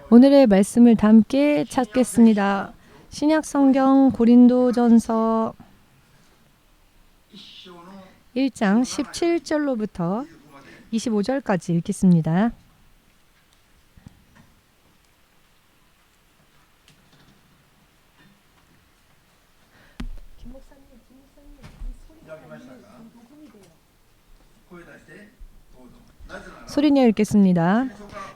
오늘의 말씀을 다 함께 찾겠습니다. 신약 성경 고린도전서 1장 17절로부터 25절까지 읽겠습니다. 소리내어 읽겠습니다.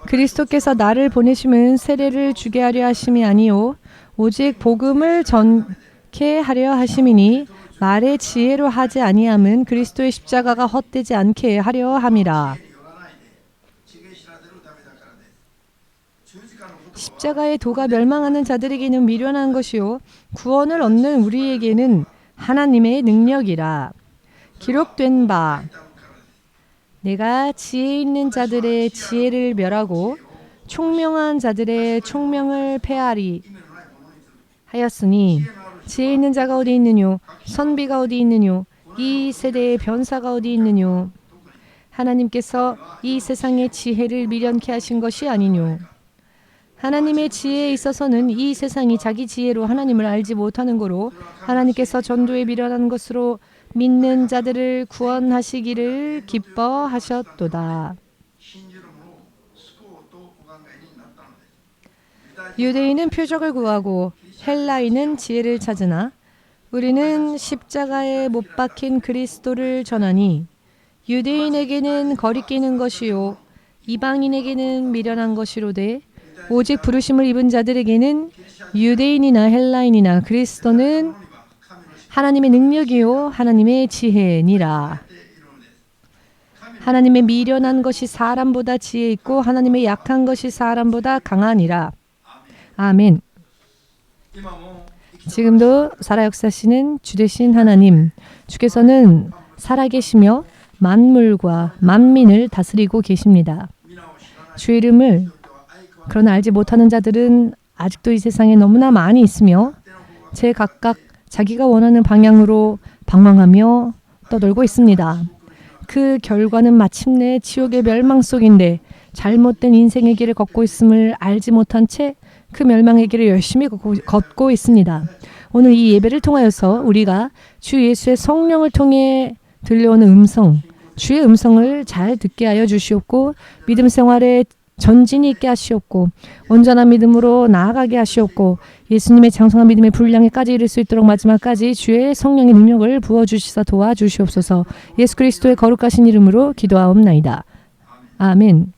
그리스도께서 나를 보내심은 세례를 주게 하려 하심이 아니요 오직 복음을 전케 하려 하심이니 말의 지혜로 하지 아니함은 그리스도의 십자가가 헛되지 않게 하려 함이라. 십자가의 도가 멸망하는 자들에게는 미련한 것이요 구원을 얻는 우리에게는 하나님의 능력이라. 기록된 바 내가 지혜 있는 자들의 지혜를 멸하고 총명한 자들의 총명을 폐하리 하였으니 지혜 있는 자가 어디 있느뇨 선비가 어디 있느뇨 이 세대의 변사가 어디 있느뇨 하나님께서 이 세상의 지혜를 미련케 하신 것이 아니뇨. 하나님의 지혜에 있어서는 이 세상이 자기 지혜로 하나님을 알지 못하는 거로 하나님께서 전도에 미련한 것으로 믿는 자들을 구원하시기를 기뻐하셨도다. 유대인은 표적을 구하고 헬라인은 지혜를 찾으나 우리는 십자가에 못 박힌 그리스도를 전하니 유대인에게는 거리끼는 것이요 이방인에게는 미련한 것이로되 오직 부르심을 입은 자들에게는 유대인이나 헬라인이나 그리스도는 하나님의 능력이요 하나님의 지혜니라. 하나님의 미련한 것이 사람보다 지혜 있고 하나님의 약한 것이 사람보다 강하니라. 아멘. 지금도 살아 역사하시는 주 되신 하나님, 주께서는 살아계시며 만물과 만민을 다스리고 계십니다. 주의 이름을 그러나 알지 못하는 자들은 아직도 이 세상에 너무나 많이 있으며 제각각 자기가 원하는 방향으로 방황하며 떠돌고 있습니다. 그 결과는 마침내 지옥의 멸망 속인데 잘못된 인생의 길을 걷고 있음을 알지 못한 채 그 멸망의 길을 열심히 걷고 있습니다. 오늘 이 예배를 통하여서 우리가 주 예수의 성령을 통해 들려오는 음성, 주의 음성을 잘 듣게 하여 주시옵고 믿음 생활에 전진이 있게 하시옵고 온전한 믿음으로 나아가게 하시옵고 예수님의 장성한 믿음의 분량에까지 이를 수 있도록 마지막까지 주의 성령의 능력을 부어주시사 도와주시옵소서. 예수 그리스도의 거룩하신 이름으로 기도하옵나이다. 아멘.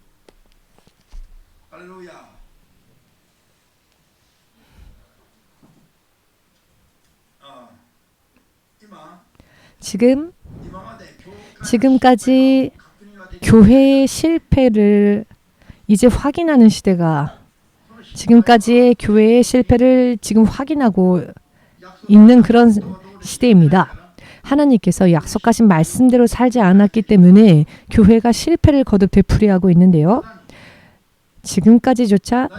지금까지 교회의 실패를 이제 확인하는 시대가 지금까지의 교회의 실패를 지금 확인하고 있는 그런 시대입니다. 하나님께서 약속하신 말씀대로 살지 않았기 때문에 교회가 실패를 거듭 되풀이하고 있는데요. 지금까지조차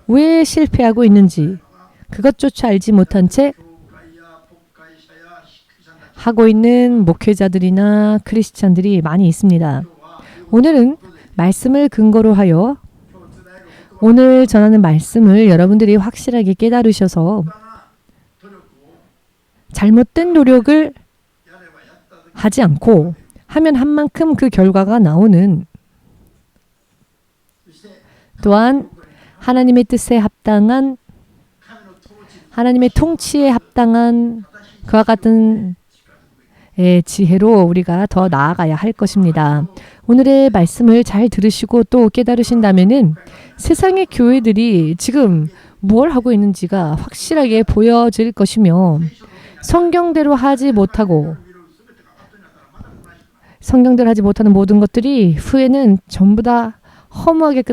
왜 실패하고 있는지 그것조차 알지 못한 채 하고 있는 목회자들이나 크리스찬들이 많이 있습니다. 오늘은 말씀을 근거로 하여 오늘 전하는 말씀을 여러분들이 확실하게 깨달으셔서 잘못된 노력을 하지 않고 하면 한 만큼 그 결과가 나오는 또한 하나님의 뜻에 합당한 하나님의 통치에 합당한 그와 같은 지혜로 우리가 더 나아가야 할 것입니다. 오늘의 말씀을 잘 들으시고 또 깨달으신다면은 세상의 교회들이 지금 뭘 하고 있는지가 확실하게 보여질 것이며 성경대로 하지 못하고 성경대로 하지 못하는 모든 것들이 후에는 전부 다 허무하게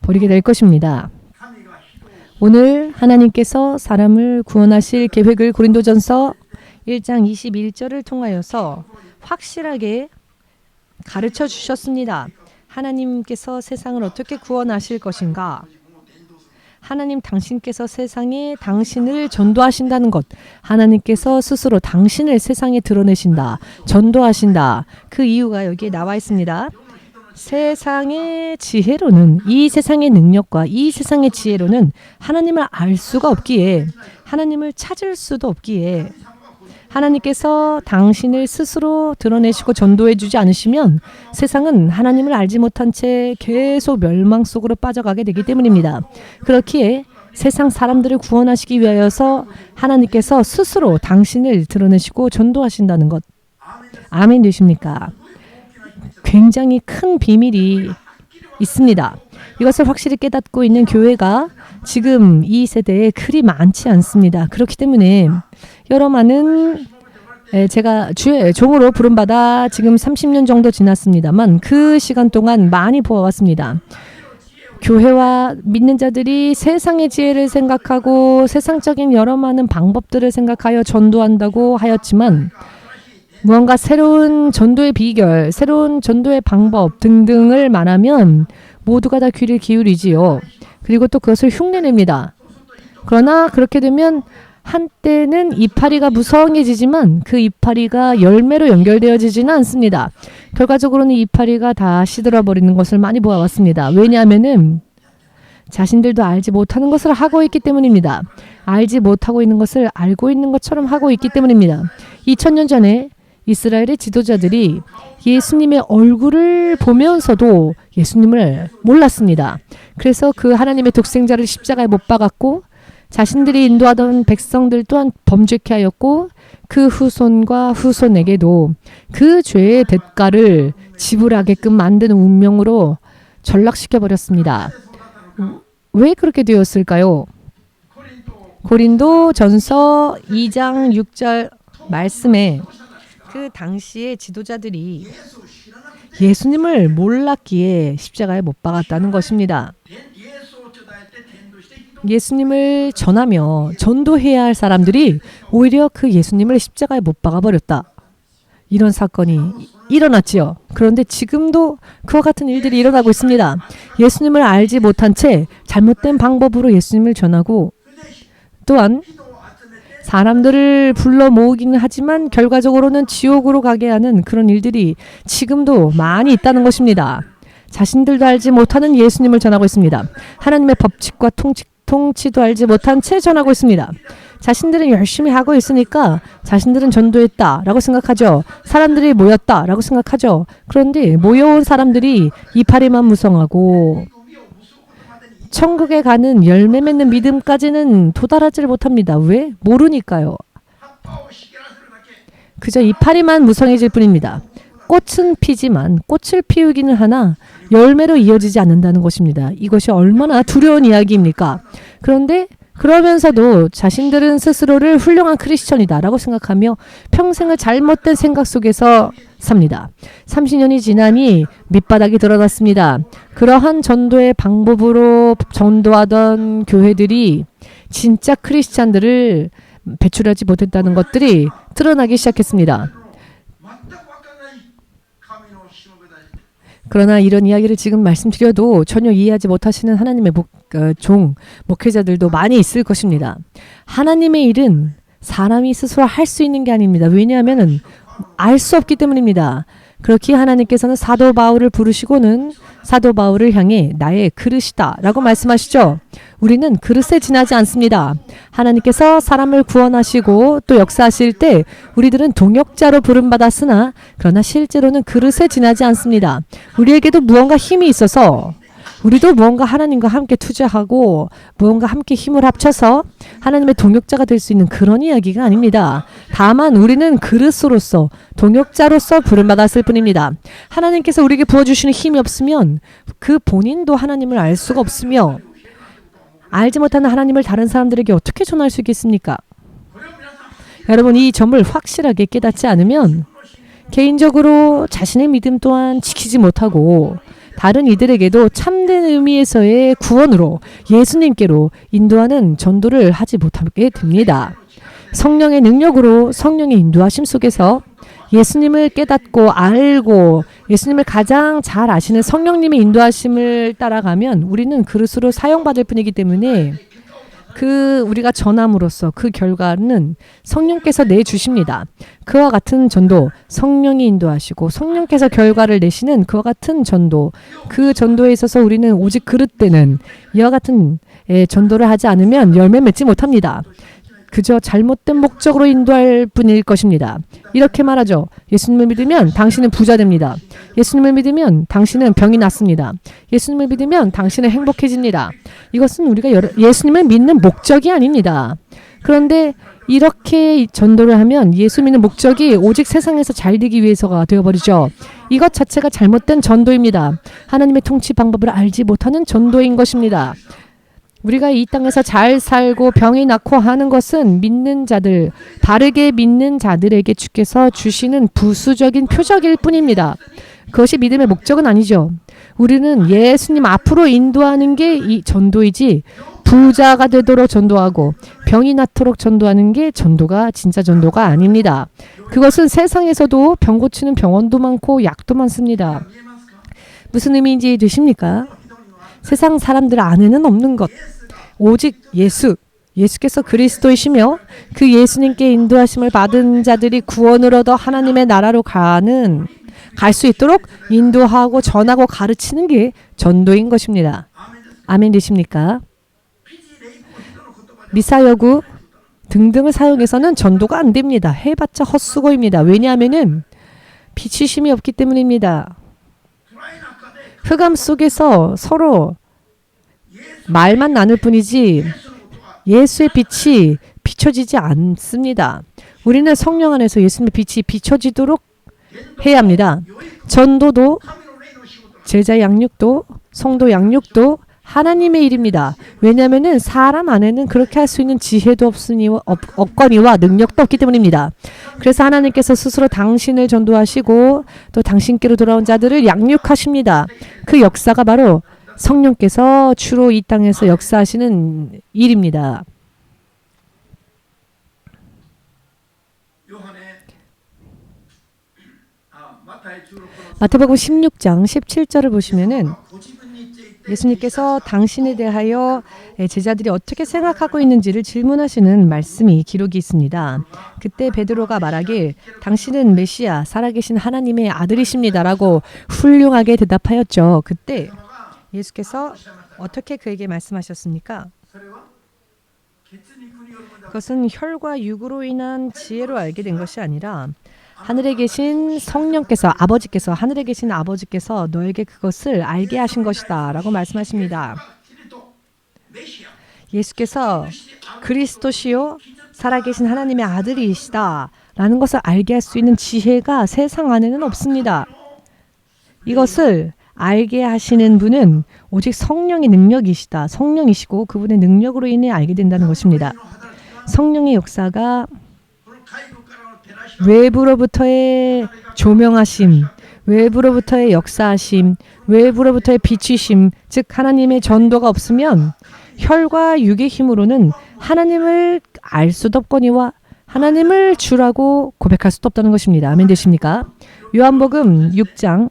버리게 될 것입니다. 오늘 하나님께서 사람을 구원하실 계획을 고린도전서 1장 21절을 통하여서 확실하게 가르쳐 주셨습니다. 하나님께서 세상을 어떻게 구원하실 것인가? 하나님 당신께서 세상에 당신을 전도하신다는 것. 하나님께서 스스로 당신을 세상에 드러내신다. 전도하신다. 그 이유가 여기에 나와 있습니다. 세상의 지혜로는, 이 세상의 능력과 이 세상의 지혜로는 하나님을 알 수가 없기에, 하나님을 찾을 수도 없기에, 하나님께서 당신을 스스로 드러내시고 전도해 주지 않으시면 세상은 하나님을 알지 못한 채 계속 멸망 속으로 빠져가게 되기 때문입니다. 그렇기에 세상 사람들을 구원하시기 위하여서 하나님께서 스스로 당신을 드러내시고 전도하신다는 것. 아멘 되십니까? 굉장히 큰 비밀이 있습니다. 이것을 확실히 깨닫고 있는 교회가 지금 이 세대에 그리 많지 않습니다. 그렇기 때문에 여러분은 제가 주의 종으로 부름받아 지금 30년 정도 지났습니다만 그 시간 동안 많이 보아왔습니다. 교회와 믿는 자들이 세상의 지혜를 생각하고 세상적인 여러 많은 방법들을 생각하여 전도한다고 하였지만 무언가 새로운 전도의 비결, 새로운 전도의 방법 등등을 말하면 모두가 다 귀를 기울이지요. 그리고 또 그것을 흉내냅니다. 그러나 그렇게 되면 한때는 이파리가 무성해지지만 그 이파리가 열매로 연결되어지지는 않습니다. 결과적으로는 이파리가 다 시들어버리는 것을 많이 보아왔습니다. 왜냐하면은 자신들도 알지 못하는 것을 하고 있기 때문입니다. 알지 못하고 있는 것을 알고 있는 것처럼 하고 있기 때문입니다. 2000년 전에 이스라엘의 지도자들이 예수님의 얼굴을 보면서도 예수님을 몰랐습니다. 그래서 그 하나님의 독생자를 십자가에 못 박았고 자신들이 인도하던 백성들 또한 범죄케 하였고 그 후손과 후손에게도 그 죄의 대가를 지불하게끔 만드는 운명으로 전락시켜버렸습니다. 왜 그렇게 되었을까요? 고린도 전서 2장 6절 말씀에 그 당시의 지도자들이 예수님을 몰랐기에 십자가에 못 박았다는 것입니다. 예수님을 전하며 전도해야 할 사람들이 오히려 그 예수님을 십자가에 못 박아버렸다. 이런 사건이 일어났지요. 그런데 지금도 그와 같은 일들이 일어나고 있습니다. 예수님을 알지 못한 채 잘못된 방법으로 예수님을 전하고 또한 사람들을 불러 모으기는 하지만 결과적으로는 지옥으로 가게 하는 그런 일들이 지금도 많이 있다는 것입니다. 자신들도 알지 못하는 예수님을 전하고 있습니다. 하나님의 법칙과 통치도 알지 못한 채 전하고 있습니다. 자신들은 열심히 하고 있으니까 자신들은 전도했다라고 생각하죠. 사람들이 모였다라고 생각하죠. 그런데 모여온 사람들이 이파리만 무성하고 천국에 가는 열매 맺는 믿음까지는 도달하지를 못합니다. 왜? 모르니까요. 그저 이파리만 무성해질 뿐입니다. 꽃은 피지만 꽃을 피우기는 하나 열매로 이어지지 않는다는 것입니다. 이것이 얼마나 두려운 이야기입니까? 그런데 그러면서도 자신들은 스스로를 훌륭한 크리스천이다라고 생각하며 평생을 잘못된 생각 속에서 삽니다. 30년이 지나니 밑바닥이 드러났습니다. 그러한 전도의 방법으로 전도하던 교회들이 진짜 크리스찬들을 배출하지 못했다는 것들이 드러나기 시작했습니다. 그러나 이런 이야기를 지금 말씀드려도 전혀 이해하지 못하시는 하나님의 목회자들도 많이 있을 것입니다. 하나님의 일은 사람이 스스로 할 수 있는 게 아닙니다. 왜냐하면 알 수 없기 때문입니다. 그렇기에 하나님께서는 사도 바울을 부르시고는 사도 바울을 향해 나의 그릇이다 라고 말씀하시죠. 우리는 그릇에 지나지 않습니다. 하나님께서 사람을 구원하시고 또 역사하실 때 우리들은 동역자로 부름받았으나 그러나 실제로는 그릇에 지나지 않습니다. 우리에게도 무언가 힘이 있어서 우리도 무언가 하나님과 함께 투자하고 무언가 함께 힘을 합쳐서 하나님의 동역자가 될 수 있는 그런 이야기가 아닙니다. 다만 우리는 그릇으로서 동역자로서 부름받았을 뿐입니다. 하나님께서 우리에게 부어주시는 힘이 없으면 그 본인도 하나님을 알 수가 없으며 알지 못하는 하나님을 다른 사람들에게 어떻게 전할 수 있겠습니까? 여러분 이 점을 확실하게 깨닫지 않으면 개인적으로 자신의 믿음 또한 지키지 못하고 다른 이들에게도 참된 의미에서의 구원으로 예수님께로 인도하는 전도를 하지 못하게 됩니다. 성령의 능력으로 성령의 인도하심 속에서 예수님을 깨닫고 알고 예수님을 가장 잘 아시는 성령님의 인도하심을 따라가면 우리는 그릇으로 사용받을 뿐이기 때문에 우리가 전함으로써 그 결과는 성령께서 내주십니다. 그와 같은 전도, 성령이 인도하시고 성령께서 결과를 내시는 그와 같은 전도, 그 전도에 있어서 우리는 오직 그릇되는 이와 같은 전도를 하지 않으면 열매 맺지 못합니다. 그저 잘못된 목적으로 인도할 뿐일 것입니다. 이렇게 말하죠. 예수님을 믿으면 당신은 부자 됩니다. 예수님을 믿으면 당신은 병이 낫습니다. 예수님을 믿으면 당신은 행복해집니다. 이것은 우리가 예수님을 믿는 목적이 아닙니다. 그런데 이렇게 전도를 하면 예수 믿는 목적이 오직 세상에서 잘 되기 위해서가 되어버리죠. 이것 자체가 잘못된 전도입니다. 하나님의 통치 방법을 알지 못하는 전도인 것입니다. 우리가 이 땅에서 잘 살고 병이 낫고 하는 것은 믿는 자들, 바르게 믿는 자들에게 주께서 주시는 부수적인 표적일 뿐입니다. 그것이 믿음의 목적은 아니죠. 우리는 예수님 앞으로 인도하는 게 이 전도이지, 부자가 되도록 전도하고 병이 낫도록 전도하는 게 전도가 진짜 전도가 아닙니다. 그것은 세상에서도 병 고치는 병원도 많고 약도 많습니다. 무슨 의미인지 되십니까? 세상 사람들 안에는 없는 것, 오직 예수께서 그리스도이시며 그 예수님께 인도하심을 받은 자들이 구원을 얻어 하나님의 나라로 갈 수 있도록 인도하고 전하고 가르치는 게 전도인 것입니다. 아멘 되십니까? 미사여구 등등을 사용해서는 전도가 안 됩니다. 해봤자 헛수고입니다. 왜냐하면 비추심이 없기 때문입니다. 흑암 속에서 서로 말만 나눌 뿐이지 예수의 빛이 비춰지지 않습니다. 우리는 성령 안에서 예수님의 빛이 비춰지도록 해야 합니다. 전도도, 제자 양육도, 성도 양육도 하나님의 일입니다. 왜냐하면 사람 안에는 그렇게 할 수 있는 지혜도 없거니와 능력도 없기 때문입니다. 그래서 하나님께서 스스로 당신을 전도하시고 또 당신께로 돌아온 자들을 양육하십니다. 그 역사가 바로 성령께서 주로 이 땅에서 역사하시는 일입니다. 마태복음 16장 17절을 보시면은 예수님께서 당신에 대하여 제자들이 어떻게 생각하고 있는지를 질문하시는 말씀이 기록이 있습니다. 그때 베드로가 말하길 당신은 메시아 살아계신 하나님의 아들이십니다라고 훌륭하게 대답하였죠. 그때 예수께서 어떻게 그에게 말씀하셨습니까? 그것은 혈과 육으로 인한 지혜로 알게 된 것이 아니라 하늘에 계신 성령께서 하늘에 계신 아버지께서 너에게 그것을 알게 하신 것이다 라고 말씀하십니다. 예수께서 그리스도시요 살아계신 하나님의 아들이시다 라는 것을 알게 할 수 있는 지혜가 세상 안에는 없습니다. 이것을 알게 하시는 분은 오직 성령의 능력이시다. 성령이시고 그분의 능력으로 인해 알게 된다는 것입니다. 성령의 역사가 외부로부터의 조명하심, 외부로부터의 역사하심, 외부로부터의 비추심, 즉 하나님의 전도가 없으면 혈과 육의 힘으로는 하나님을 알 수도 없거니와 하나님을 주라고 고백할 수도 없다는 것입니다. 아멘 되십니까? 요한복음 6장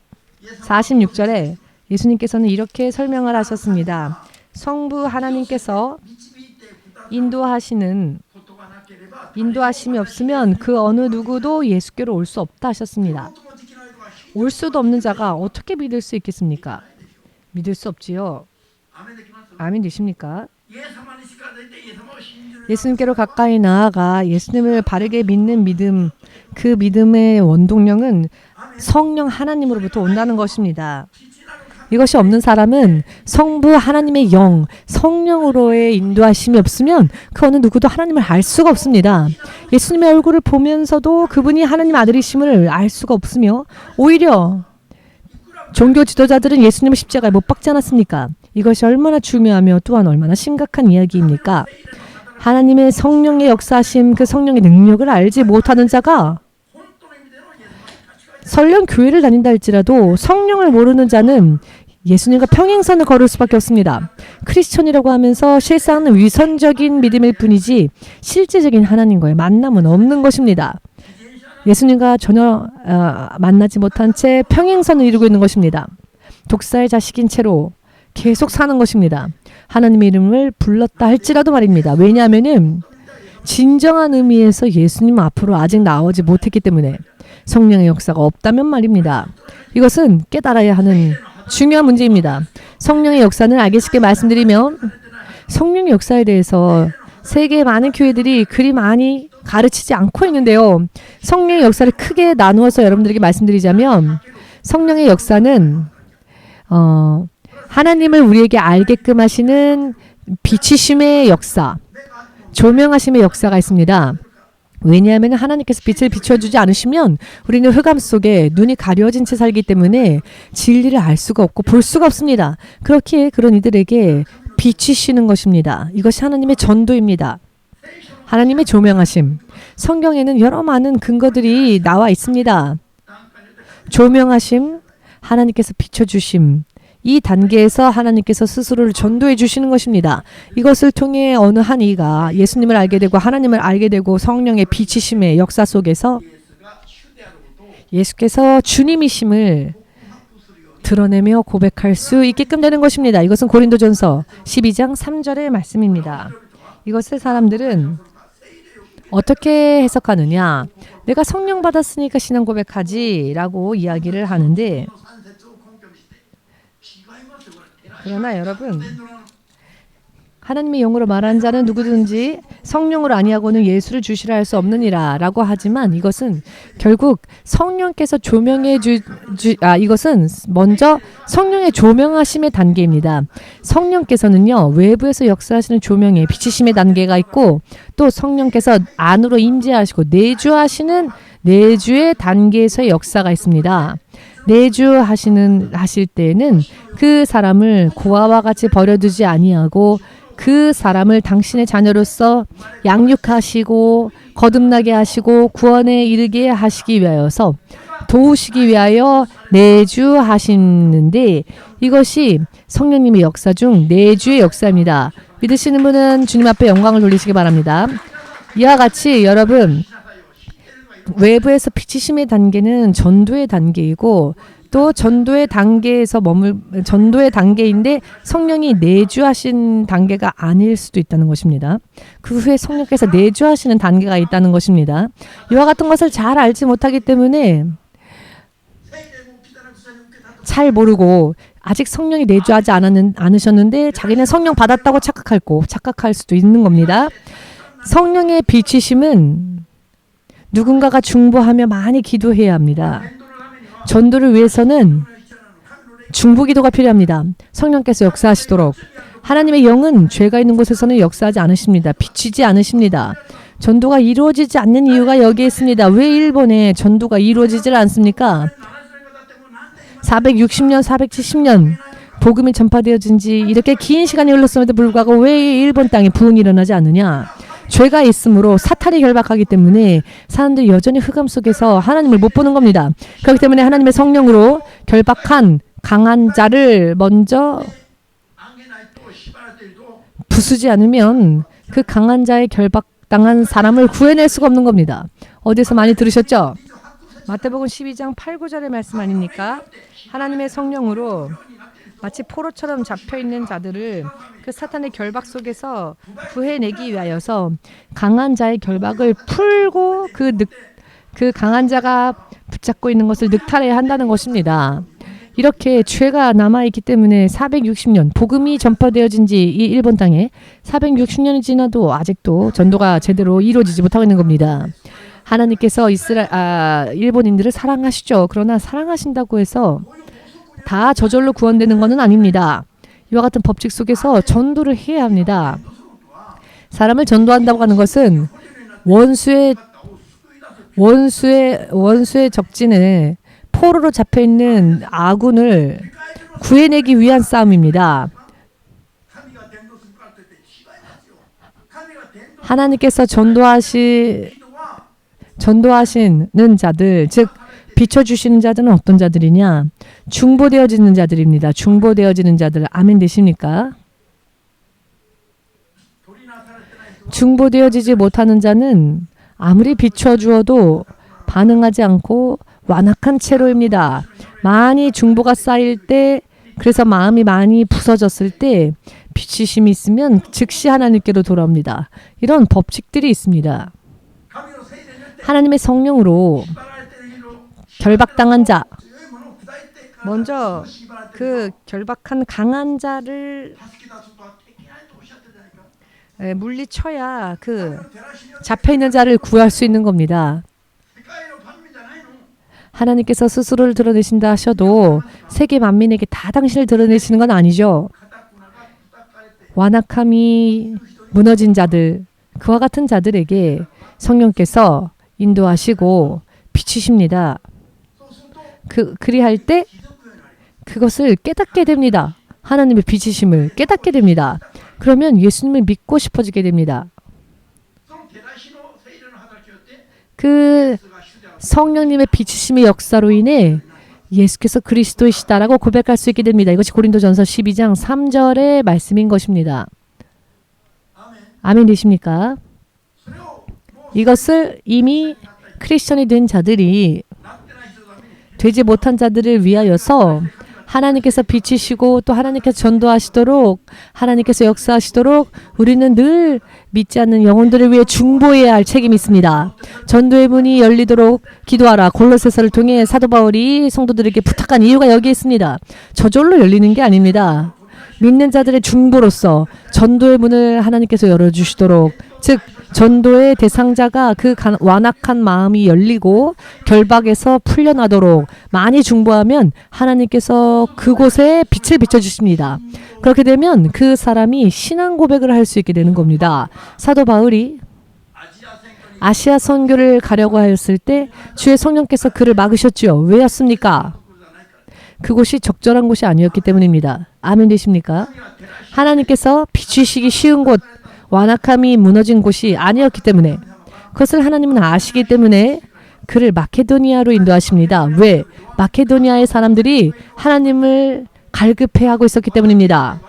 46절에 예수님께서는 이렇게 설명을 하셨습니다. 성부 하나님께서 인도하심이 없으면 그 어느 누구도 예수께로 올 수 없다 하셨습니다. 올 수도 없는 자가 어떻게 믿을 수 있겠습니까? 믿을 수 없지요. 아멘 되십니까? 예수님께로 가까이 나아가 예수님을 바르게 믿는 믿음, 그 믿음의 원동력은 성령 하나님으로부터 온다는 것입니다. 이것이 없는 사람은 성부 하나님의 영, 성령으로의 인도하심이 없으면 그 어느 누구도 하나님을 알 수가 없습니다. 예수님의 얼굴을 보면서도 그분이 하나님 아들이심을 알 수가 없으며 오히려 종교 지도자들은 예수님을 십자가에 못 박지 않았습니까? 이것이 얼마나 중요하며 또한 얼마나 심각한 이야기입니까? 하나님의 성령의 역사하심, 그 성령의 능력을 알지 못하는 자가 설령 교회를 다닌다 할지라도 성령을 모르는 자는 예수님과 평행선을 걸을 수밖에 없습니다. 크리스천이라고 하면서 실상은 위선적인 믿음일 뿐이지 실제적인 하나님과의 만남은 없는 것입니다. 예수님과 전혀 만나지 못한 채 평행선을 이루고 있는 것입니다. 독사의 자식인 채로 계속 사는 것입니다. 하나님의 이름을 불렀다 할지라도 말입니다. 왜냐하면은 진정한 의미에서 예수님 앞으로 아직 나오지 못했기 때문에 성령의 역사가 없다면 말입니다. 이것은 깨달아야 하는 중요한 문제입니다. 성령의 역사는 알기 쉽게 말씀드리면 성령의 역사에 대해서 세계의 많은 교회들이 그리 많이 가르치지 않고 있는데요. 성령의 역사를 크게 나누어서 여러분들에게 말씀드리자면 성령의 역사는 하나님을 우리에게 알게끔 하시는 비추심의 역사, 조명하심의 역사가 있습니다. 왜냐하면 하나님께서 빛을 비춰주지 않으시면 우리는 흑암 속에 눈이 가려진 채 살기 때문에 진리를 알 수가 없고 볼 수가 없습니다. 그렇게 그런 이들에게 비추시는 것입니다. 이것이 하나님의 전도입니다. 하나님의 조명하심. 성경에는 여러 많은 근거들이 나와 있습니다. 조명하심, 하나님께서 비춰주심. 이 단계에서 하나님께서 스스로를 전도해 주시는 것입니다. 이것을 통해 어느 한 이가 예수님을 알게 되고 하나님을 알게 되고 성령의 비치심의 역사 속에서 예수께서 주님이심을 드러내며 고백할 수 있게끔 되는 것입니다. 이것은 고린도전서 12장 3절의 말씀입니다. 이것을 사람들은 어떻게 해석하느냐? 내가 성령 받았으니까 신앙 고백하지 라고 이야기를 하는데 그러나 여러분 하나님의 영으로 말하는 자는 누구든지 성령으로 아니하고는 예수를 주시라 할 수 없느니라 라고 하지만 이것은 결국 성령께서 이것은 먼저 성령의 조명하심의 단계입니다. 성령께서는요 외부에서 역사하시는 조명의 비치심의 단계가 있고 또 성령께서 안으로 임재하시고 내주하시는 내주의 단계에서의 역사가 있습니다. 하실 때에는 그 사람을 고아와 같이 버려두지 아니하고 그 사람을 당신의 자녀로서 양육하시고 거듭나게 하시고 구원에 이르게 하시기 위하여서 도우시기 위하여 내주하시는데 이것이 성령님의 역사 중 내주의 역사입니다. 믿으시는 분은 주님 앞에 영광을 돌리시기 바랍니다. 이와 같이 여러분 외부에서 비치심의 단계는 전도의 단계이고 또 전도의 단계인데 성령이 내주하신 단계가 아닐 수도 있다는 것입니다. 그 후에 성령께서 내주하시는 단계가 있다는 것입니다. 이와 같은 것을 잘 알지 못하기 때문에 잘 모르고 아직 성령이 내주하지 않으셨는데 자기는 성령 받았다고 착각할 수도 있는 겁니다. 성령의 비치심은 누군가가 중보하며 많이 기도해야 합니다. 전도를 위해서는 중보기도가 필요합니다. 성령께서 역사하시도록. 하나님의 영은 죄가 있는 곳에서는 역사하지 않으십니다. 비치지 않으십니다. 전도가 이루어지지 않는 이유가 여기에 있습니다. 왜 일본에 전도가 이루어지질 않습니까? 460년, 470년 복음이 전파되어진 지 이렇게 긴 시간이 흘렀음에도 불구하고 왜 일본 땅에 부흥이 일어나지 않느냐? 죄가 있으므로 사탄이 결박하기 때문에 사람들이 여전히 흑암 속에서 하나님을 못 보는 겁니다. 그렇기 때문에 하나님의 성령으로 결박한 강한 자를 먼저 부수지 않으면 그 강한 자의 결박당한 사람을 구해낼 수가 없는 겁니다. 어디서 많이 들으셨죠? 마태복음 12장 8, 9절의 말씀 아닙니까? 하나님의 성령으로 마치 포로처럼 잡혀있는 자들을 그 사탄의 결박 속에서 구해내기 위하여서 강한 자의 결박을 풀고 그 강한 자가 붙잡고 있는 것을 늑탈해야 한다는 것입니다. 이렇게 죄가 남아있기 때문에 460년 복음이 전파되어진 지 이 일본 땅에 460년이 지나도 아직도 전도가 제대로 이루어지지 못하고 있는 겁니다. 하나님께서 일본인들을 사랑하시죠. 그러나 사랑하신다고 해서 다 저절로 구원되는 것은 아닙니다. 이와 같은 법칙 속에서 전도를 해야 합니다. 사람을 전도한다고 하는 것은 원수의 적진에 포로로 잡혀있는 아군을 구해내기 위한 싸움입니다. 하나님께서 전도하시는 자들, 즉 비춰주시는 자들은 어떤 자들이냐? 중보되어지는 자들입니다. 중보되어지는 자들. 아멘 되십니까? 중보되어지지 못하는 자는 아무리 비춰주어도 반응하지 않고 완악한 채로입니다. 많이 중보가 쌓일 때 그래서 마음이 많이 부서졌을 때 비치심이 있으면 즉시 하나님께로 돌아옵니다. 이런 법칙들이 있습니다. 하나님의 성령으로 결박당한 자, 먼저 그 결박한 강한 자를 물리쳐야 그 잡혀있는 자를 구할 수 있는 겁니다. 하나님께서 스스로를 드러내신다 하셔도 세계 만민에게 다 당신을 드러내시는 건 아니죠. 완악함이 무너진 자들, 그와 같은 자들에게 성령께서 인도하시고 비추십니다. 그리할 때 그것을 깨닫게 됩니다. 하나님의 비추심을 깨닫게 됩니다. 그러면 예수님을 믿고 싶어지게 됩니다. 그 성령님의 비추심의 역사로 인해 예수께서 그리스도이시다라고 고백할 수 있게 됩니다. 이것이 고린도전서 12장 3절의 말씀인 것입니다. 아멘 되십니까? 이것을 이미 크리스천이 된 자들이 되지 못한 자들을 위하여서 하나님께서 비치시고 또 하나님께서 전도하시도록 하나님께서 역사하시도록 우리는 늘 믿지 않는 영혼들을 위해 중보해야 할 책임이 있습니다. 전도의 문이 열리도록 기도하라. 골로새서를 통해 사도 바울이 성도들에게 부탁한 이유가 여기 있습니다. 저절로 열리는 게 아닙니다. 믿는 자들의 중보로서 전도의 문을 하나님께서 열어주시도록, 즉 전도의 대상자가 그 완악한 마음이 열리고 결박에서 풀려나도록 많이 중보하면 하나님께서 그곳에 빛을 비춰주십니다. 그렇게 되면 그 사람이 신앙 고백을 할 수 있게 되는 겁니다. 사도 바울이 아시아 선교를 가려고 하였을 때 주의 성령께서 그를 막으셨죠. 왜였습니까? 그곳이 적절한 곳이 아니었기 때문입니다. 아멘 되십니까? 하나님께서 비추시기 쉬운 곳, 완악함이 무너진 곳이 아니었기 때문에, 그것을 하나님은 아시기 때문에 그를 마케도니아로 인도하십니다. 왜? 마케도니아의 사람들이 하나님을 갈급해하고 있었기 때문입니다.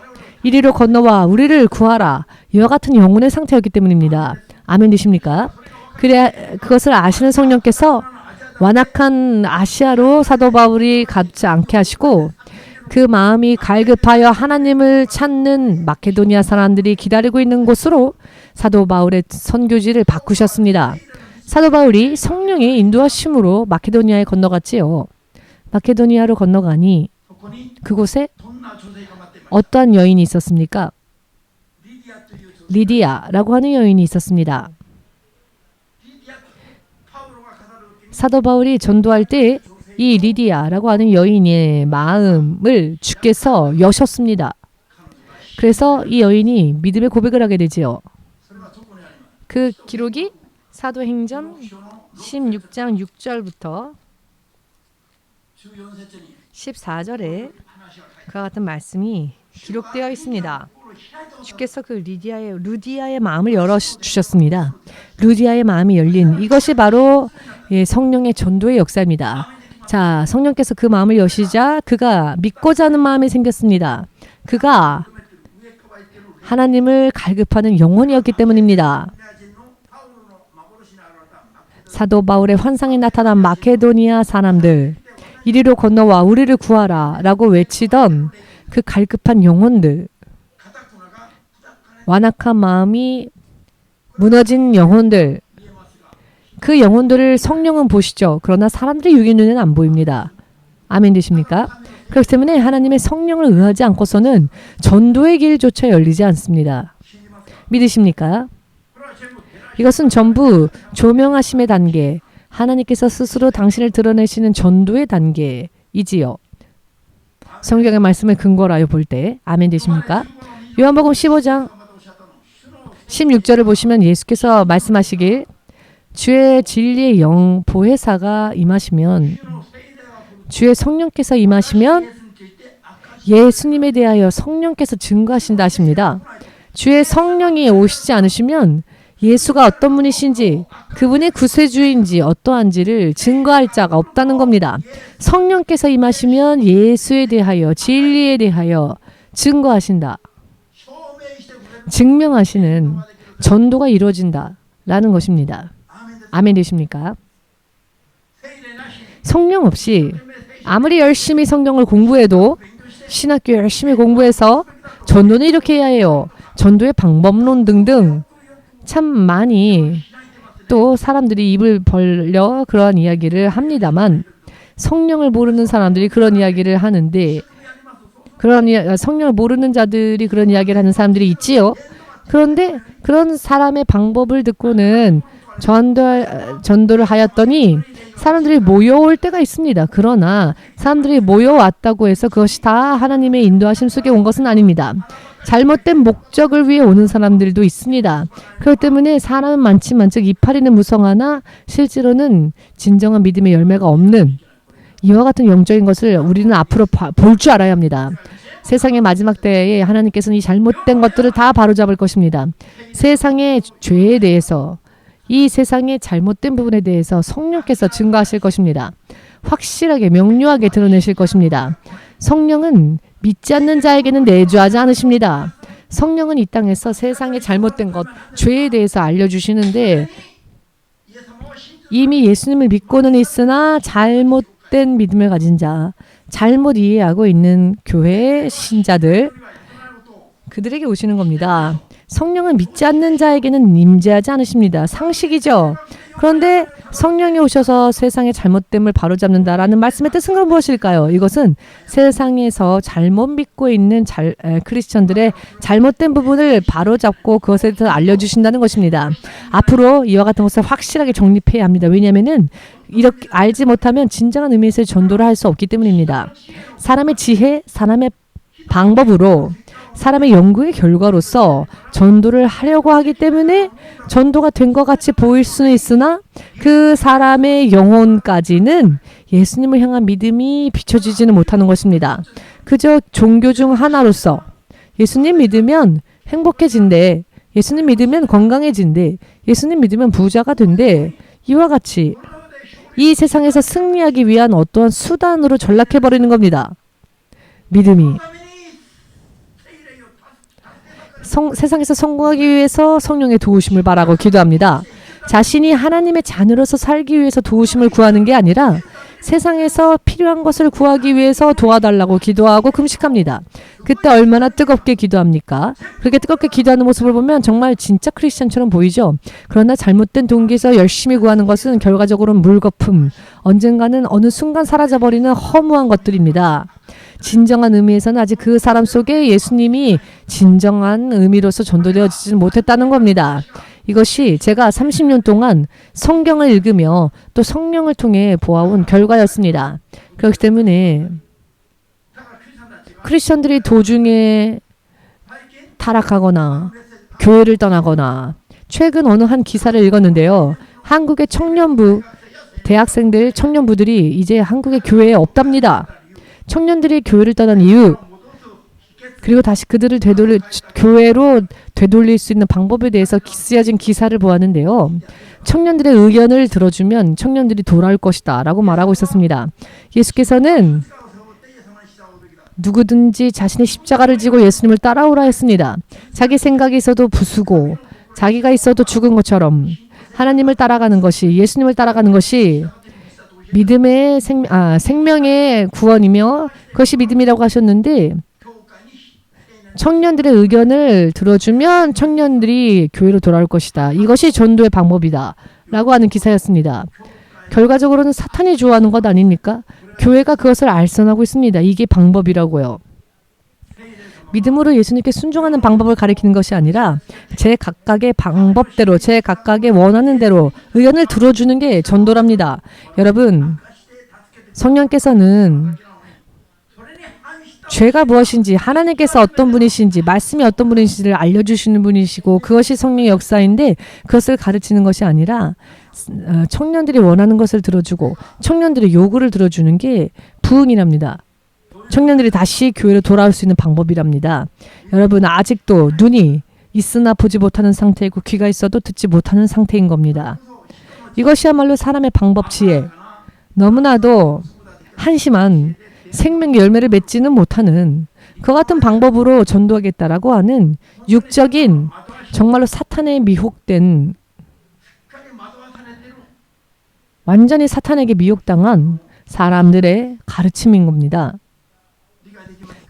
이리로 건너와 우리를 구하라. 이와 같은 영혼의 상태였기 때문입니다. 아멘 되십니까? 그래, 그것을 아시는 성령께서 완악한 아시아로 사도 바울이 가지 않게 하시고 그 마음이 갈급하여 하나님을 찾는 마케도니아 사람들이 기다리고 있는 곳으로 사도 바울의 선교지를 바꾸셨습니다. 사도 바울이 성령의 인도하심으로 마케도니아에 건너갔지요. 마케도니아로 건너가니 그곳에 어떠한 여인이 있었습니까? 리디아라고 하는 여인이 있었습니다. 사도 바울이 전도할 때 이 리디아라고 하는 여인의 마음을 주께서 여셨습니다. 그래서 이 여인이 믿음의 고백을 하게 되지요. 그 기록이 사도행전 16장 6절부터 14절에 그와 같은 말씀이 기록되어 있습니다. 주께서 그 루디아의 마음을 열어주셨습니다. 루디아의 마음이 열린 이것이 바로 성령의 전도의 역사입니다. 자, 성령께서 그 마음을 여시자 그가 믿고자 하는 마음이 생겼습니다. 그가 하나님을 갈급하는 영혼이었기 때문입니다. 사도 바울의 환상에 나타난 마케도니아 사람들, 이리로 건너와 우리를 구하라 라고 외치던 그 갈급한 영혼들, 완악한 마음이 무너진 영혼들, 그 영혼들을 성령은 보시죠. 그러나 사람들의 육의 눈에는 안 보입니다. 아멘 되십니까? 그렇기 때문에 하나님의 성령을 의하지 않고서는 전도의 길조차 열리지 않습니다. 믿으십니까? 이것은 전부 조명하심의 단계, 하나님께서 스스로 당신을 드러내시는 전도의 단계이지요. 성경의 말씀을 근거로 하여 볼 때 아멘 되십니까? 요한복음 15장 16절을 보시면 예수께서 말씀하시길 주의 진리의 영 보혜사가 임하시면, 주의 성령께서 임하시면 예수님에 대하여 성령께서 증거하신다 하십니다. 주의 성령이 오시지 않으시면 예수가 어떤 분이신지, 그분의 구세주인지 어떠한지를 증거할 자가 없다는 겁니다. 성령께서 임하시면 예수에 대하여, 진리에 대하여 증거하신다. 증명하시는 전도가 이루어진다라는 것입니다. 아멘 되십니까? 성령 없이 아무리 열심히 성경을 공부해도 신학교 열심히 공부해서 전도는 이렇게 해야 해요. 전도의 방법론 등등 참 많이 또 사람들이 입을 벌려 그러한 이야기를 합니다만 성령을 모르는 사람들이 그런 이야기를 하는데 성령을 모르는 자들이 그런 이야기를 하는 사람들이 있지요. 그런데 그런 사람의 방법을 듣고는 전도를 하였더니 사람들이 모여올 때가 있습니다. 그러나 사람들이 모여왔다고 해서 그것이 다 하나님의 인도하심 속에 온 것은 아닙니다. 잘못된 목적을 위해 오는 사람들도 있습니다. 그렇기 때문에 사람은 많지만 즉 이파리는 무성하나 실제로는 진정한 믿음의 열매가 없는 이와 같은 영적인 것을 우리는 앞으로 볼 줄 알아야 합니다. 세상의 마지막 때에 하나님께서는 이 잘못된 것들을 다 바로잡을 것입니다. 세상의 죄에 대해서 이 세상의 잘못된 부분에 대해서 성령께서 증거하실 것입니다. 확실하게 명료하게 드러내실 것입니다. 성령은 믿지 않는 자에게는 내주하지 않으십니다. 성령은 이 땅에서 세상의 잘못된 것, 죄에 대해서 알려주시는데 이미 예수님을 믿고는 있으나 잘못된 믿음을 가진 자, 잘못 이해하고 있는 교회 신자들, 그들에게 오시는 겁니다. 성령은 믿지 않는 자에게는 임재하지 않으십니다. 상식이죠. 그런데 성령이 오셔서 세상의 잘못됨을 바로잡는다라는 말씀의 뜻은 그럼 무엇일까요? 이것은 세상에서 잘못 믿고 있는 크리스천들의 잘못된 부분을 바로잡고 그것에 대해서 알려주신다는 것입니다. 앞으로 이와 같은 것을 확실하게 정립해야 합니다. 왜냐하면 이렇게 알지 못하면 진정한 의미에서 전도를 할 수 없기 때문입니다. 사람의 지혜, 사람의 방법으로 사람의 연구의 결과로서 전도를 하려고 하기 때문에 전도가 된 것 같이 보일 수는 있으나 그 사람의 영혼까지는 예수님을 향한 믿음이 비춰지지는 못하는 것입니다. 그저 종교 중 하나로서 예수님 믿으면 행복해진대, 예수님 믿으면 건강해진대, 예수님 믿으면 부자가 된대, 이와 같이 이 세상에서 승리하기 위한 어떠한 수단으로 전락해버리는 겁니다. 믿음이 세상에서 성공하기 위해서 성령의 도우심을 바라고 기도합니다. 자신이 하나님의 자녀로서 살기 위해서 도우심을 구하는 게 아니라 세상에서 필요한 것을 구하기 위해서 도와달라고 기도하고 금식합니다. 그때 얼마나 뜨겁게 기도합니까? 그렇게 뜨겁게 기도하는 모습을 보면 정말 진짜 크리스천처럼 보이죠. 그러나 잘못된 동기에서 열심히 구하는 것은 결과적으로는 물거품, 언젠가는 어느 순간 사라져버리는 허무한 것들입니다. 진정한 의미에서는 아직 그 사람 속에 예수님이 진정한 의미로서 전도되어지지 못했다는 겁니다. 이것이 제가 30년 동안 성경을 읽으며 또 성령을 통해 보아온 결과였습니다. 그렇기 때문에 크리스천들이 도중에 타락하거나 교회를 떠나거나 최근 어느 한 기사를 읽었는데요. 한국의 대학생들, 청년부들이 이제 한국의 교회에 없답니다. 청년들이 교회를 떠난 이유, 그리고 다시 그들을 교회로 되돌릴 수 있는 방법에 대해서 쓰여진 기사를 보았는데요. 청년들의 의견을 들어주면 청년들이 돌아올 것이다 라고 말하고 있었습니다. 예수께서는 누구든지 자신의 십자가를 지고 예수님을 따라오라 했습니다. 자기 생각이 있어도 부수고 자기가 있어도 죽은 것처럼 하나님을 따라가는 것이, 예수님을 따라가는 것이 믿음의 생명의 구원이며 그것이 믿음이라고 하셨는데, 청년들의 의견을 들어주면 청년들이 교회로 돌아올 것이다. 이것이 전도의 방법이다 라고 하는 기사였습니다. 결과적으로는 사탄이 좋아하는 것 아닙니까? 교회가 그것을 알선하고 있습니다. 이게 방법이라고요. 믿음으로 예수님께 순종하는 방법을 가리키는 것이 아니라 제 각각의 방법대로, 제 각각의 원하는 대로 의견을 들어주는 게 전도랍니다. 여러분, 성령께서는 죄가 무엇인지, 하나님께서 어떤 분이신지, 말씀이 어떤 분이신지를 알려주시는 분이시고 그것이 성령의 역사인데 그것을 가르치는 것이 아니라 청년들이 원하는 것을 들어주고 청년들의 요구를 들어주는 게 부흥이랍니다. 청년들이 다시 교회로 돌아올 수 있는 방법이랍니다. 여러분, 아직도 눈이 있으나 보지 못하는 상태이고 귀가 있어도 듣지 못하는 상태인 겁니다. 이것이야말로 사람의 방법 지혜, 너무나도 한심한 생명의 열매를 맺지는 못하는 그 같은 방법으로 전도하겠다라고 하는 육적인, 정말로 사탄에 미혹된, 완전히 사탄에게 미혹당한 사람들의 가르침인 겁니다.